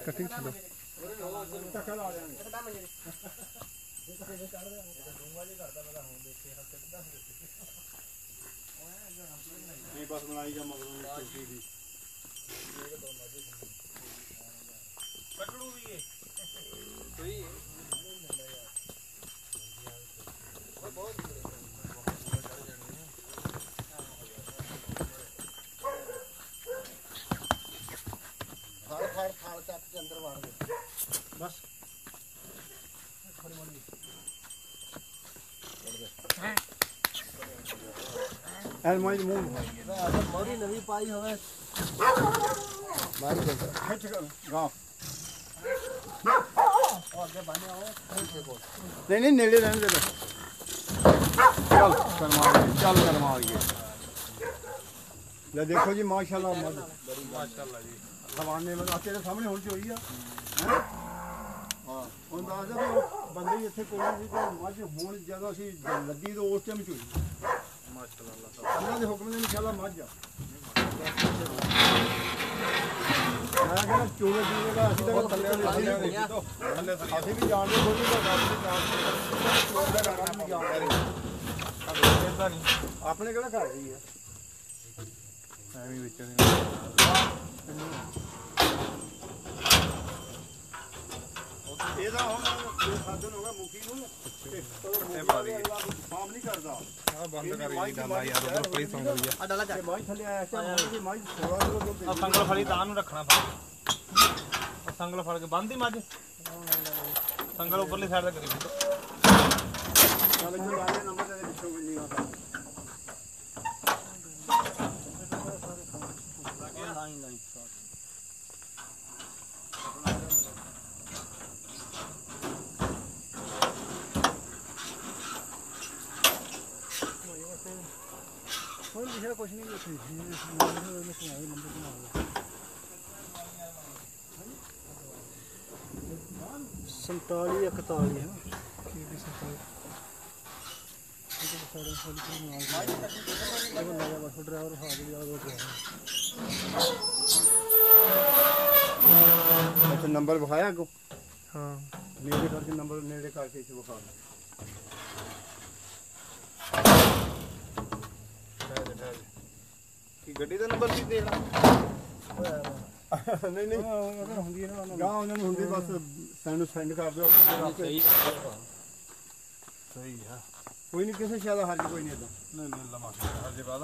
ਕੱਟੀ ਛੱਡੋ ਬਸ ਬਣਾਈ ਜਾ ਮਗਰੋਂ ਦੀ ਪਕੜੂ ਵੀ ਇਹ ਸਹੀ ਹੈ ਬਹੁਤ ਖਾਲ ਚੱਕ ਕੇ ਅੰਦਰ ਵੜ ਗਏ ਬਸ ਐਲਮਾਈ ਮੂੰਹ ਮੋਰੀ ਨਵੀਂ ਪਾਈ ਹੋਵੇ ਮਾਰੀ ਖਿੱਚ ਗਾ ਅੱਗੇ ਬੰਨਿਆ ਹੋ ਨਹੀਂ ਨੇੜੇ ਰਹਿਣ ਦੇ ਚੱਲ ਕਰਮਾ ਗਏ ਲੈ ਦੇਖੋ ਜੀ ਮਾਸ਼ਾਅੱਲਾ ਮਾਸ਼ਾਅੱਲਾ ਜੀ ਸਵਾਨੇ ਮਤਲਬ ਤੇਰੇ ਸਾਹਮਣੇ ਹੁਣ ਚ ਹੋਈ ਆ ਹੈ ਹਾਂ ਹੁਣ ਦੱਸ ਦੇ ਬੰਦੇ ਹੀ ਇੱਥੇ ਕੋਲ ਸੀ ਤੇ ਮੱਝ ਹੁਣ ਜਦੋਂ ਅਸੀਂ ਲੱਗੀ ਤਾਂ ਉਸ ਟਾਈਮ ਚ ਹੋਈ ਮਾਸ਼ਾਅੱਲਾ ਅੱਲਾਹ ਦੇ ਹੁਕਮ ਦੇ ਇਨਸ਼ਾਅੱਲਾ ਮੱਝ ਆ ਮੈਂ ਕਹਿੰਦਾ ਚੋਲੇ ਜੂਲੇ ਦਾ ਅਸੀਂ ਤਾਂ ਥੱਲੇ ਅਸੀਂ ਵੀ ਜਾਣਦੇ ਕੋਈ ਦਾ ਗੱਲ ਨਹੀਂ ਚੋਰ ਦਾ ਗਾਣਾ ਨਹੀਂ ਜਾਣਦੇ ਆਪਣੇ ਕਿਹੜਾ ਘਰ ਦੀ ਆ ਐਵੇਂ ਵਿੱਚ ਇਹਦਾ ਹੁਣ ਸਾਧਨ ਹੋ ਗਿਆ ਮੁਖੀ ਨੂੰ ਤੇ ਫਾਰਮ ਨਹੀਂ ਕਰਦਾ ਆ ਬੰਦ ਕਰ ਰਹੀ ਡਾਲਾ ਯਾਰ ਉਧਰ ਪਈ ਸੰਗਲ ਜੀ ਆ ਡਾਲਾ ਚੱਕ ਮਾਈ ਥੱਲੇ ਆਇਆ ਸੀ ਮਾਈ 16 ਕਿਲੋ ਆ ਸੰਗਲ ਫੜੀ ਤਾਂ ਨੂੰ ਰੱਖਣਾ ਫੜ ਆ ਸੰਗਲ ਫੜ ਕੇ ਬੰਦ ਹੀ ਮੱਝ ਸੰਗਲ ਉੱਪਰਲੀ ਸਾਈਡ ਤੇ ਕਰੀ ਚੱਲ ਜੀ ਲਾਲੇ ਨੰਬਰ ਦੇ ਵਿੱਚੋਂ ਵੀ ਨਹੀਂ ਆਉਂਦਾ ਲਾਈਨ ਹੁਣ ਲਿਖਿਆ ਕੁਛ ਨਹੀਂ ਉੱਥੇ ਨੰਬਰ ਬਣਾ 47 41 ਹੈ ਕੀ ਵੀ 47 ਡਰਾਈਵਰ ਹਾਜ਼ਰ ਅੱਛਾ ਨੰਬਰ ਵਿਖਾਇਆ ਅੱਗੋਂ ਹਾਂ ਨੇੜੇ ਕਰਕੇ ਨੰਬਰ ਨੇੜੇ ਕਰਕੇ ਇਸ ਵਿਖਾ ਕੀ ਗੱਡੀ ਦਾ ਨੰਬਰ ਕੀ ਦੇਣਾ ਨਹੀਂ ਅਗਰ ਹੁੰਦੀ ਹੈ ਨਾ ਗਾਂ ਉਹਨਾਂ ਨੂੰ ਹੁੰਦੀ ਬਸ ਸਾਨੂੰ ਸੈਂਡ ਕਰ ਦਿਓ ਸਹੀ ਸਹੀ ਆ ਕੋਈ ਨਹੀਂ ਕਿਸੇ ਸ਼ਾਇਦ ਹਰਜ ਕੋਈ ਨਹੀਂ ਇਦਾਂ ਨਹੀਂ ਲਮਾ ਹਰਜੇ ਬਾਅਦ